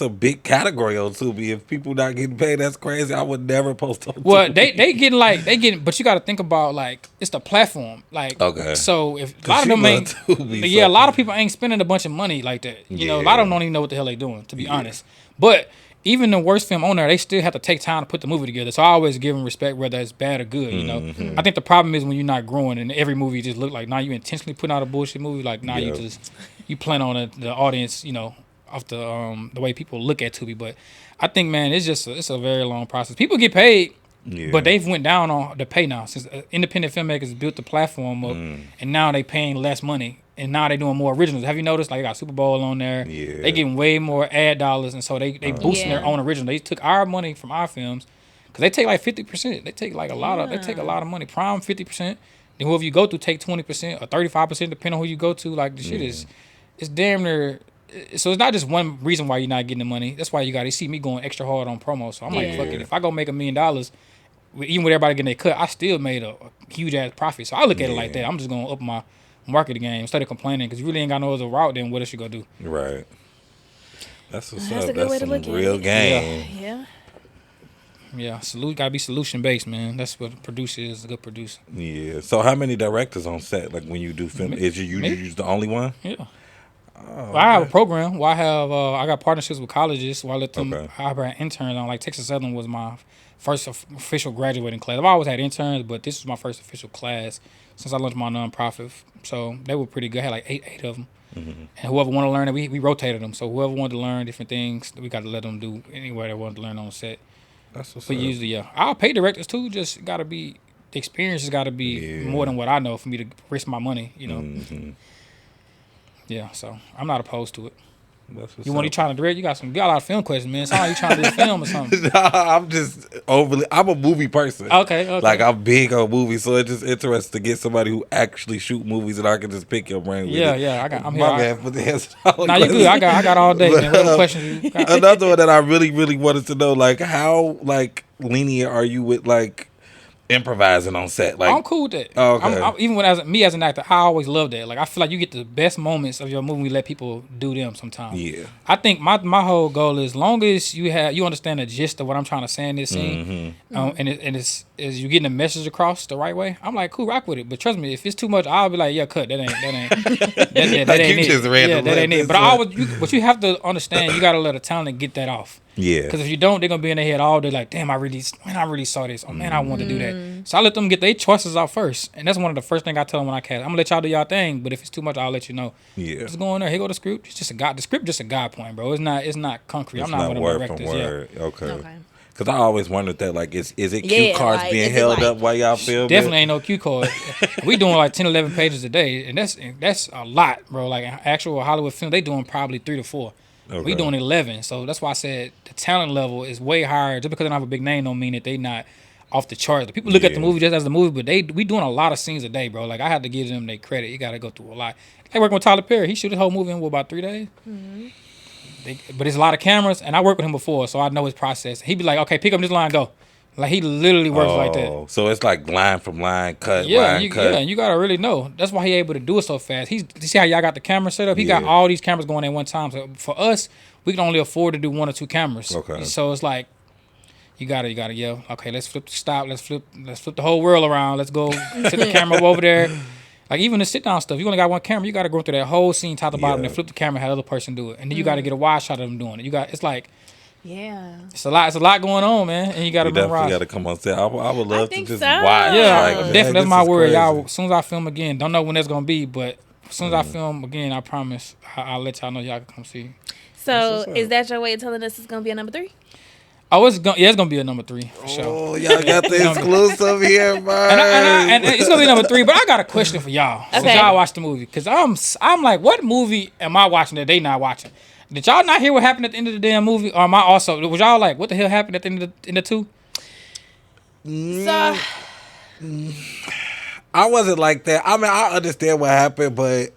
a big category on Tubi. If people not getting paid, that's crazy. I would never post on Tubi. Well, they getting, but you gotta think about, like, it's the platform. Like, okay. So if a lot of them ain't, Tubi, a lot of people ain't spending a bunch of money like that. You know, a lot of them don't even know what the hell they doing, to be honest. But even the worst film on there, they still have to take time to put the movie together. So I always give them respect, whether it's bad or good. You know, I think the problem is when you're not growing and every movie just look like you intentionally putting out a bullshit movie. Like you plan on the audience. You know, off the way people look at Tubi. But I think, man, it's a very long process. People get paid. Yeah. But they've went down on the pay now since independent filmmakers built the platform up, and now they paying less money, and now they doing more originals. Have you noticed? Like, they got Super Bowl on there. Yeah. They getting way more ad dollars, and so they boosting their own original. They took our money from our films because they take like 50%. They take like a lot of money. Prime 50%. Then whoever you go to take 20% or 35%, depending on who you go to. Like the shit it's damn near. So it's not just one reason why you're not getting the money. That's why you see me going extra hard on promo. So I'm like, fuck it. If I go make $1 million, even with everybody getting their cut, I still made a huge ass profit. So I look at it like that. I'm just gonna up my marketing game instead of complaining because you really ain't got no other route. Then what else you gonna do? Right. That's what's That's up. A good way That's to look some at real it. game. Yeah. Gotta be solution based, man. That's what a producer is. A good producer. Yeah. So how many directors on set? Like when you do film, is you the only one? Yeah. Well, I have a program. Well, I got partnerships with colleges. Where I let them. I have interns on. Like Texas Southern was my first official graduating class. I've always had interns, but this was my first official class since I launched my nonprofit. So they were pretty good. I had like eight of them. And whoever wanted to learn it, we rotated them. So whoever wanted to learn different things, we got to let them do anywhere they wanted to learn on set. That's what's but up. Usually, I'll pay directors too. Just got to be, the experience has got to be more than what I know for me to risk my money, you know. Yeah, so I'm not opposed to it. You want to trying to direct? You got a lot of film questions, man. It's not like you trying to do a film or something. I'm just I'm a movie person. Okay. Like I'm big on movies, so it's just interesting to get somebody who actually shoot movies and I can just pick your brain with it. I'm My here. bad for the answer. Nah, you good. I got all day, man. Whatever questions you got. Another one that I really, really wanted to know, like how lenient are you with improvising on set? Like I'm cool with that. Oh, okay. Even when as an actor, I always love that. Like I feel like you get the best moments of your movie. We let people do them sometimes. Yeah. I think my whole goal is, long as you understand the gist of what I'm trying to say in this scene, and it's you getting the message across the right way. I'm like, cool, rock with it. But trust me, if it's too much, I'll be like, yeah, cut. That ain't that ain't it. That ain't it. But but you have to understand, you got to let a talent get that off. Yeah. Because if you don't, they're gonna be in their head all day like, damn, I really saw this. Oh man, I want to do that. So I let them get their choices out first, and that's one of the first things I tell them when I cast. I'm gonna let y'all do y'all thing, but if it's too much, I'll let you know. Yeah. Just go in there. Here go the script. It's just the script just a guide point, bro. It's not concrete. It's I'm not one of word the directors. from word. Yeah. Okay. Because I always wondered that, is it cue cards being held up while y'all film? Definitely ain't no cue card. We doing like 10, 11 pages a day, and that's a lot, bro. Like actual Hollywood film, they doing probably 3 to 4. Okay. We doing 11, so that's why I said the talent level is way higher. Just because they don't have a big name don't mean that they not off the charts. The people look at the movie just as the movie, but we doing a lot of scenes a day, bro. Like I had to give them their credit. You got to go through a lot. They working with Tyler Perry. He shoot his whole movie in about 3 days. But it's a lot of cameras, and I worked with him before, so I know his process. He'd be like, okay, pick up this line, go. Like he literally works like that. So it's like line from line, cut, cut. Yeah, and you gotta really know. That's why he able to do it so fast. You see how y'all got the camera set up? He got all these cameras going at one time. So for us, we can only afford to do 1 or 2 cameras. Okay. So it's like you gotta yell. Okay, let's flip the stop. Let's flip the whole world around. Let's go sit the camera over there. Like even the sit down stuff, you only got one camera. You gotta go through that whole scene top to bottom and flip the camera, have the other person do it, and then you gotta get a wide shot of them doing it. It's like. Yeah, it's a lot going on, man, and you got to definitely got to come on set. I would love to just watch. Yeah, definitely. That's my word, y'all. As soon as I film again, don't know when that's gonna be, but as soon as I film again, I promise I'll let y'all know y'all can come see. So is that your way of telling us it's gonna be a number 3? Oh, it's gonna be a number 3 for sure. Oh, y'all got the exclusive here, man. And it's gonna be number 3. But I got a question for y'all. Since y'all watch the movie, because I'm like, what movie am I watching that they not watching? Did y'all not hear what happened at the end of the damn movie? Or am I also, was y'all like, what the hell happened at the end of the 2? So, I wasn't like that. I mean, I understand what happened, but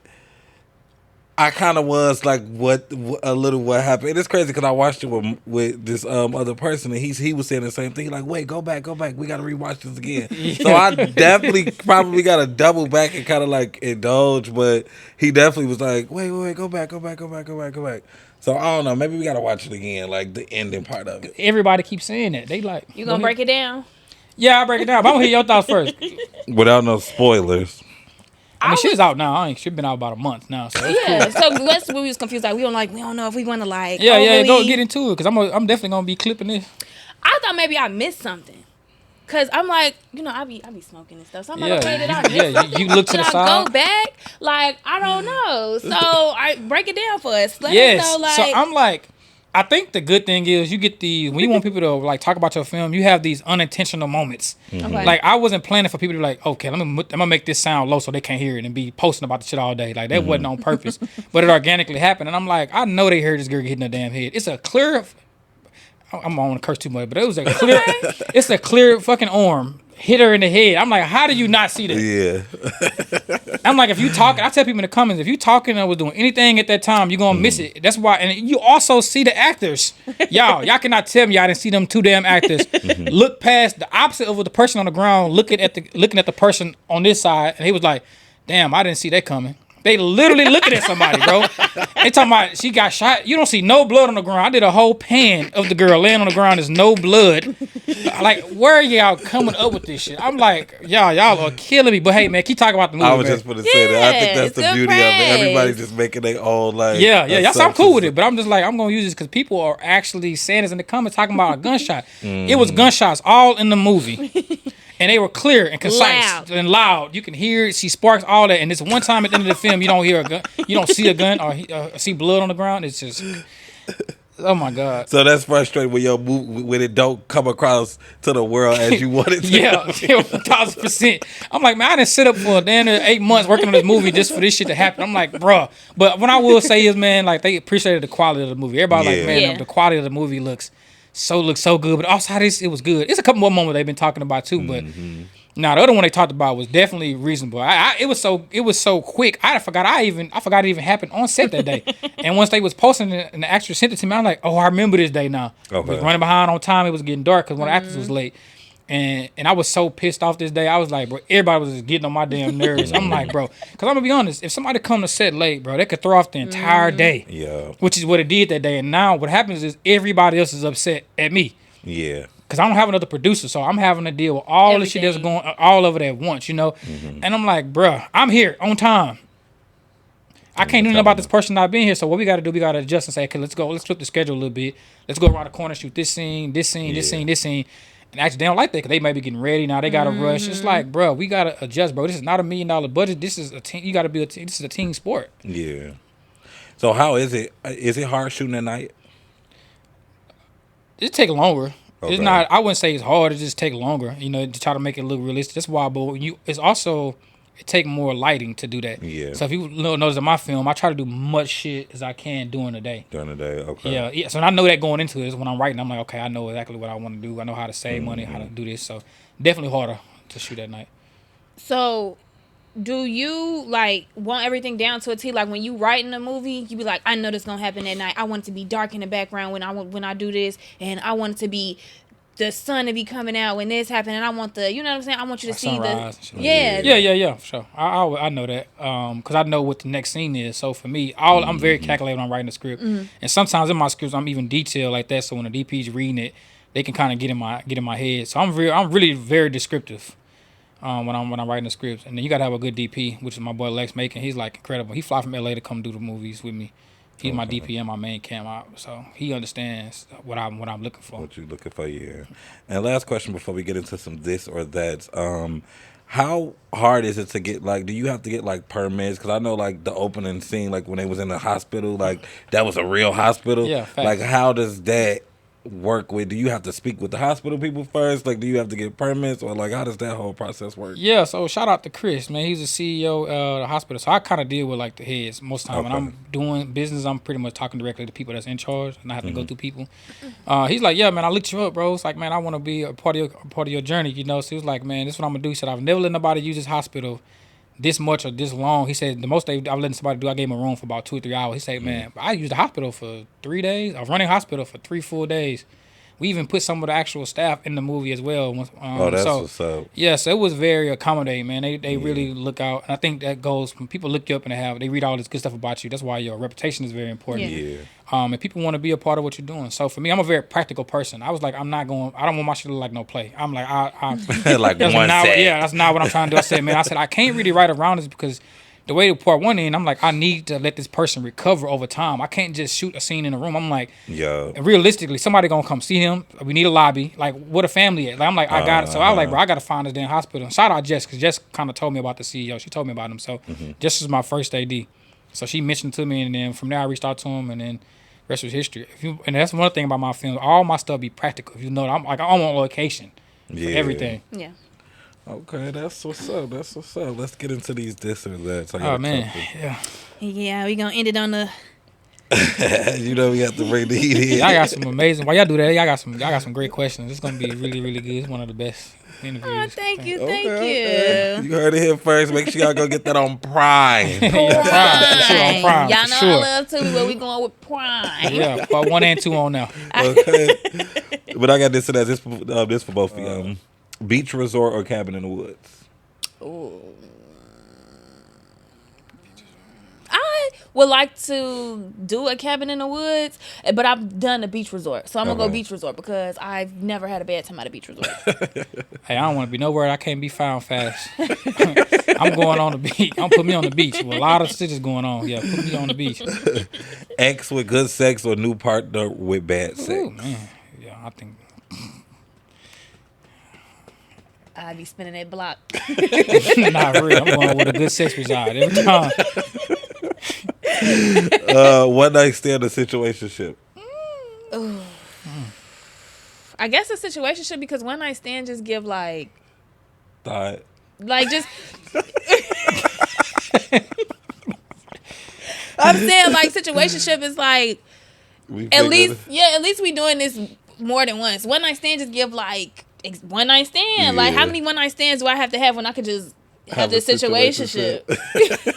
I kind of was like, what happened. And it's crazy because I watched it with this other person, and he was saying the same thing. Like, wait, go back. We got to rewatch this again. So I definitely probably got to double back and kind of like indulge, but he definitely was like, wait, go back. So I don't know. Maybe we got to watch it again, like the ending part of it. Everybody keeps saying that. They like, you gonna break it down? Yeah, I'll break it down. But I'm gonna hear your thoughts first. Without no spoilers. I mean, she's out now. She's been out about a month now. So yeah. So that's what we was confused. Like we don't know if we want to like. Yeah, yeah. Go get into it because I'm definitely gonna be clipping this. I thought maybe I missed something. Cause I'm like, I be smoking and stuff. So I'm like, okay, did I miss something? You look to the side. I go back? Like, I don't know. So I break it down for us. Let us know, like. So I'm like, I think the good thing is you get these when you want people to like talk about your film. You have these unintentional moments. Mm-hmm. Okay. Like I wasn't planning for people to be like, okay, I'm gonna make this sound low so they can't hear it and be posting about the shit all day. Like that wasn't on purpose, but it organically happened. And I'm like, I know they heard this girl hitting her damn head. It's a clear. I'm not want to curse too much, but it was a clear. It's a clear fucking arm hit her in the head. I'm like, how do you not see that? Yeah. I'm like, if you talking, I tell people in the comments, if you talking or was doing anything at that time, you're gonna miss it. That's why, and you also see the actors. Y'all cannot tell me y'all didn't see them two damn actors look past the opposite of the person on the ground, looking at the person on this side, and he was like, damn, I didn't see that coming. They literally looking at somebody, bro. They talking about she got shot. You don't see no blood on the ground. I did a whole pan of the girl laying on the ground. There's no blood. Like, where are y'all coming up with this shit? I'm like, y'all are killing me. But hey, man, keep talking about the movie. I was just going to say that. I think that's the beauty of it. Everybody just making their own like. Yeah. Y'all sound cool with it, but I'm just like, I'm gonna use this because people are actually saying this in the comments, talking about a gunshot. It was gunshots all in the movie. And they were clear and concise and loud. You can hear it. She sparks all that. And it's one time at the end of the film, you don't hear a gun. You don't see a gun or see blood on the ground. It's just, oh my God. So that's frustrating when your movie, when it don't come across to the world as you want it to. Yeah, 1,000%. I'm like, man, I didn't sit up for damn 8 months working on this movie just for this shit to happen. I'm like, bruh. But what I will say is, man, like they appreciated the quality of the movie. Everybody like, man, the quality of the movie looks so good, but also it was good. It's a couple more moments they've been talking about too, but the other one they talked about was definitely reasonable. It was so quick. I forgot it even happened on set that day. And once they was posting it and the actress sent it to me, I'm like, oh, I remember this day now. Okay. I was running behind on time. It was getting dark because one of the actors was late. And I was so pissed off this day. I was like, bro, everybody was just getting on my damn nerves. I'm like, bro, because I'm going to be honest. If somebody come to set late, bro, they could throw off the entire day. Yeah. Which is what it did that day. And now what happens is everybody else is upset at me. Yeah. Because I don't have another producer, so I'm having to deal with all the shit that's going all over there at once, And I'm like, bro, I'm here on time. I can't do nothing about this person not being here. So what we got to do, we got to adjust and say, okay, let's flip the schedule a little bit. Let's go around the corner, shoot this scene. And actually, they don't like that because they may be getting ready now. They got to rush. It's like, bro, we got to adjust, bro. This is not $1 million budget. This is a team. You got to be a team. This is a team sport. Yeah. So how is it? Is it hard shooting at night? It take longer. Okay. It's not. I wouldn't say it's hard. It just take longer. To try to make it look realistic. That's why. But it's also. It take more lighting to do that. Yeah. So if you notice in my film, I try to do much shit as I can during the day. During the day, okay. Yeah. So I know that going into this when I'm writing, I'm like, okay, I know exactly what I want to do. I know how to save money, how to do this. So definitely harder to shoot at night. So, do you want everything down to a T? Like when you writing a movie, you be like, I know this gonna happen at night. I want it to be dark in the background when I do this, and I want it to be the sun to be coming out when this happened, and I want the, you know what I'm saying? I want you to see sunrise. Yeah, for sure. I know that because I know what the next scene is. So for me, I'm very calculated when I'm writing the script, and sometimes in my scripts I'm even detailed like that. So when the DP's reading it, they can kind of get in my head. So I'm really very descriptive when I'm writing the scripts. And then you gotta have a good DP, which is my boy Lex Macon. He's like incredible. He fly from LA to come do the movies with me. He's my DP and my main cam out, so he understands what I'm looking for. What you looking for, yeah. And last question before we get into some this or that. How hard is it to get do you have to get permits? Because I know the opening scene, when they was in the hospital, that was a real hospital. Yeah. Facts. How does that work with? Do you have to speak with the hospital people first? Do you have to get permits, or how does that whole process work? Yeah, so shout out to Chris, man. He's the CEO of the hospital, so I kind of deal with the heads most of the time. When I'm doing business, I'm pretty much talking directly to people that's in charge, and I have to go through people. He's like, yeah, man, I looked you up, bro. It's like, man, I want to be a part of your journey, So he was like, man, this is what I'm gonna do. He said, I've never let nobody use this hospital this much or this long. He said the most I've let somebody do, I gave him a room for about 2 or 3 hours. He said, man, I used the hospital for 3 days. I was running hospital for 3 full days. We even put some of the actual staff in the movie as well. That's what's up. Yeah, so it was very accommodating, man. They really look out, and I think that goes when people look you up and they read all this good stuff about you. That's why your reputation is very important. Yeah. And people want to be a part of what you're doing. So for me, I'm a very practical person. I was like, I don't want my shit to look like no play. I'm like, like one set. Yeah, that's not what I'm trying to do. I said, I can't really write around this because the way the part one in, I'm like, I need to let this person recover over time. I can't just shoot a scene in a room. I'm like, realistically, somebody gonna come see him. We need a lobby. Like, what a family at? Like, I'm like, I got it. So I was like, bro, I gotta find this damn hospital. And shout out Jess, because Jess kind of told me about the CEO. She told me about him. So Jess was my first AD. So she mentioned to me, and then from there I reached out to him, and then the rest was history. And that's one thing about my films. All my stuff be practical. If you know, I'm on location for everything. Yeah. Okay, that's what's up. Let's get into these this or that. Oh man, yeah, we gonna end it on the. You know we have to bring the heat in. Y'all got some amazing. While y'all do that, y'all got some great questions. It's gonna be really, really good. It's one of the best interviews. Oh, thank you. You heard it here first. Make sure y'all go get that on Prime. Prime. Sure, on Prime. Y'all know I love Tubi, but we going with Prime. Yeah, part 1 and 2 on now. Okay, but I got this and that. This for both of you. Beach resort or cabin in the woods? Ooh. I would like to do a cabin in the woods, but I've done a beach resort. So I'm going to go beach resort because I've never had a bad time at a beach resort. Hey, I don't want to be nowhere I can't be found fast. I'm going on the beach. Don't put me on the beach. With a lot of shit is going on. Yeah, put me on the beach. Ex with good sex or new partner with bad sex? Ooh, man. Yeah, I think... I be spinning that block. Not real. I'm going with a good sex reside every time. One night stand or situationship? I guess a situationship because one night stand just give like just. I'm saying like situationship is like at least we doing this more than once. One night stand just give like. One night stand. Yeah. Like, how many one night stands do I have to have when I could just have this situationship?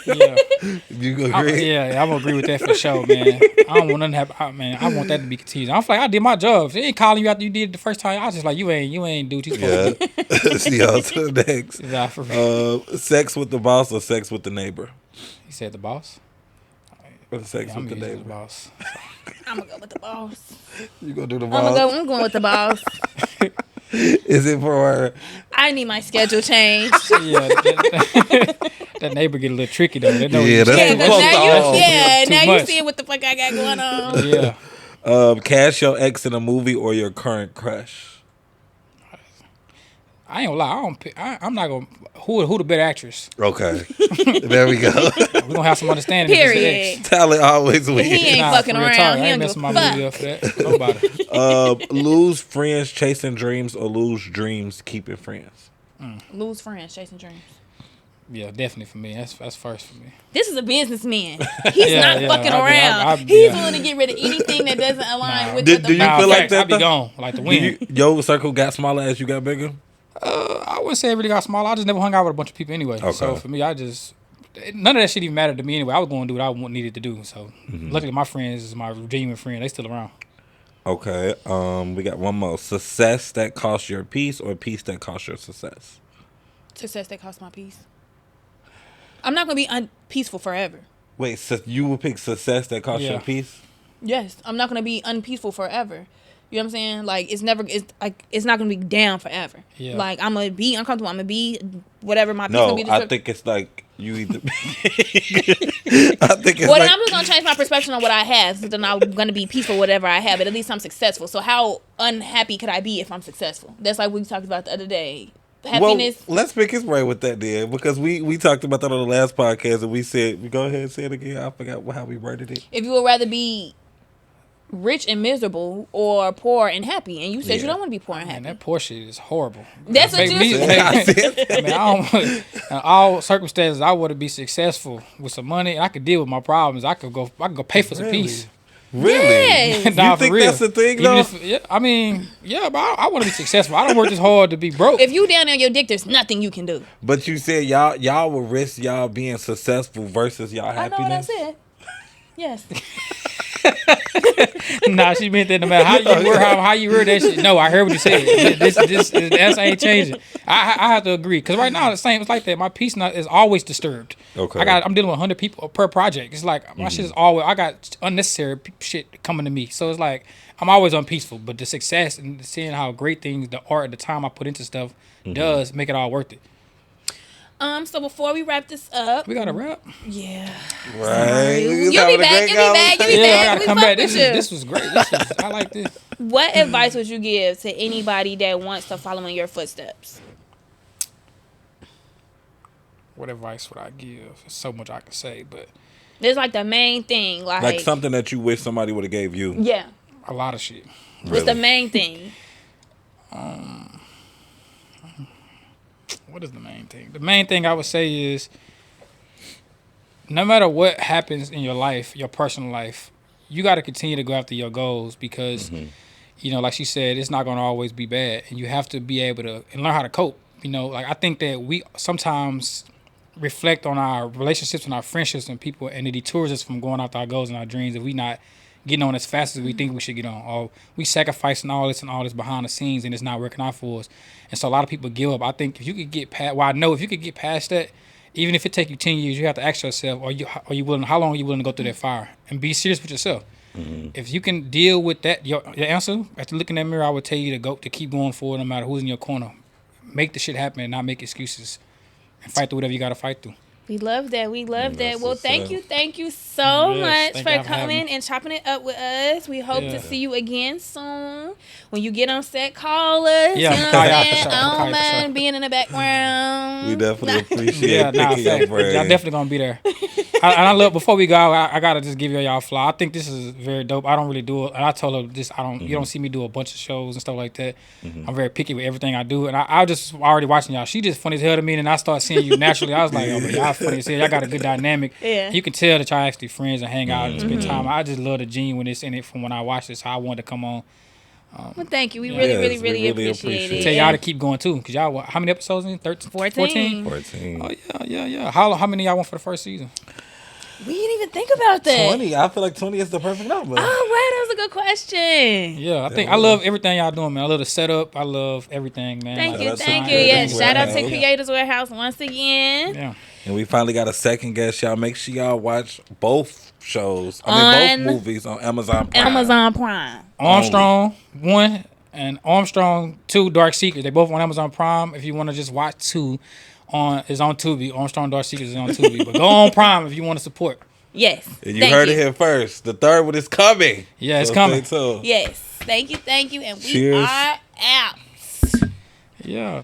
Yeah. You agree? I'm gonna agree with that for sure, man. I don't want nothing to happen. Man, I want that to be continued. I'm like, I did my job. They ain't calling you after you did it the first time. I was just like, you ain't do what you supposed to do. See y'all to the next. Yeah, for real. Sex with the boss or sex with the neighbor? He said the boss. Or sex with the neighbor? The boss. I'm gonna go with the boss. You gonna do the boss? I'm going with the boss. Is it for? I need my schedule changed. Yeah, that neighbor get a little tricky though. They know that's too close to home. Now you see what the fuck I got going on. Yeah. Cast your ex in a movie or your current crush. I ain't gonna lie. I'm not gonna. Who the better actress? Okay, there we go. We're gonna have some understanding. Period. Talent always wins. He ain't fucking around. He ain't messing my movie up for that. Nobody. Lose friends chasing dreams or lose dreams keeping friends. Lose friends chasing dreams. Yeah, definitely for me. That's first for me. This is a businessman. He's not fucking around. He's willing to get rid of anything that doesn't align with. Do you feel like that? I be gone like the wind. Your circle got smaller as you got bigger. I wouldn't say it really got smaller. I just never hung out with a bunch of people anyway. Okay. So for me, none of that shit even mattered to me anyway. I was going to do what I needed to do. So luckily, my friends is my genuine friend. They still around. Okay. We got one more. Success that costs your peace or peace that costs your success? Success that costs my peace. I'm not going to be unpeaceful forever. Wait, so you would pick success that costs your peace? Yes. I'm not going to be unpeaceful forever. You know what I'm saying? Like, it's not going to be down forever. Yeah. Like, I'm going to be uncomfortable. I'm going to be whatever my peace going to be. I think it's like you either... then I'm just going to change my perspective on what I have. So then I'm going to be peaceful whatever I have. But at least I'm successful. So how unhappy could I be if I'm successful? That's like we talked about the other day. Happiness. Well, let's pick his brain with that then. Because we talked about that on the last podcast. And we said... Go ahead and say it again. I forgot how we worded it. If you would rather be... rich and miserable or poor and happy, and you said you don't want to be poor and happy. Man, that poor shit is horrible. That's what you said. In all circumstances, I want to be successul with some money, and I could deal with my problems. I could go pay for some peace. Really? Yes. You think that's the thing, though? But I want to be successful. I don't work this hard to be broke. If you down on your dick, there's nothing you can do. But you said y'all will risk y'all being successful versus y'all happiness. I know what I said. Yes. Nah, she meant that no matter how you word that shit. No, I heard what you said. This the answer ain't changing. I have to agree because right now the same. It's like that. My peace is always disturbed. Okay. I'm dealing with 100 people per project. It's like my shit is always. I got unnecessary shit coming to me. So it's like I'm always unpeaceful. But the success and seeing how great things, the art, the time I put into stuff does make it all worth it. So before we wrap this up, We got to wrap. Yeah. Right. You'll be back. I gotta come back. This was great. I like this. What advice would you give to anybody that wants to follow in your footsteps? What advice would I give? There's so much I could say, but It's like the main thing, like something that you wish somebody would have gave you. Yeah. a lot of shit. What's the main thing? What is the main thing? The main thing I would say is no matter what happens in your life, your personal life, you got to continue to go after your goals because, you know, like she said, it's not going to always be bad. And you have to be able to and learn how to cope. You know, like I think that we sometimes reflect on our relationships and our friendships and people, and it detours us from going after our goals and our dreams if we not getting on as fast as we think we should get on, or we sacrificing all this behind the scenes and it's not working out for us. And so a lot of people give up. I think if you could get past, well, I know if you could get past that, even if it take you 10 years, you have to ask yourself, are you willing? How long are you willing to go through that fire? And be serious with yourself. If you can deal with that, your answer after looking in that mirror, I would tell you to keep going forward, no matter who's in your corner. Make the shit happen and not make excuses, and fight through whatever you got to fight through. We love that. We love that. Well, thank you so much for coming and chopping it up with us. We hope to see you again soon. When you get on set, call us. Yeah, you know what I'm saying? sure. I don't mind being in the background. We definitely appreciate picking your brain. Y'all definitely gonna be there. I love. Before we go, I gotta just give y'all a fly. I think this is very dope. I don't really do it, and I told her this. You don't see me do a bunch of shows and stuff like that. I'm very picky with everything I do, and I just already watching y'all. She just funny as hell to me, and I start seeing you naturally. I was like, oh, but y'all funny as hell. Y'all got a good dynamic. Yeah. You can tell that y'all actually friends and hang out and spend time. I just love the genuineness in it from when I watched this. How I wanted to come on. Well, thank you. We really appreciate it. Tell y'all to keep going too, cause y'all. How many episodes in? 13, 14? 14. Oh yeah. How many y'all want for the first season? We didn't even think about that. 20. I feel like 20 is the perfect number. Oh, wow, that was a good question. Yeah, I think I love everything y'all doing, man. I love the setup. I love everything, man. Thank you. Thank Yeah, shout out to Creators Warehouse once again. Yeah. And we finally got a second guest, y'all. Make sure y'all watch both shows. Both movies on Amazon Prime. Armstrong 1 and Armstrong 2, Dark Secrets. They both on Amazon Prime. If you want to just watch 2, is on Tubi. Armstrong Dark Secrets is on Tubi. But go on Prime if you want to support. Yes. And you heard it here first. The third one is coming. Yeah, it's coming. Yes. Thank you. And we Cheers. are out. Yeah.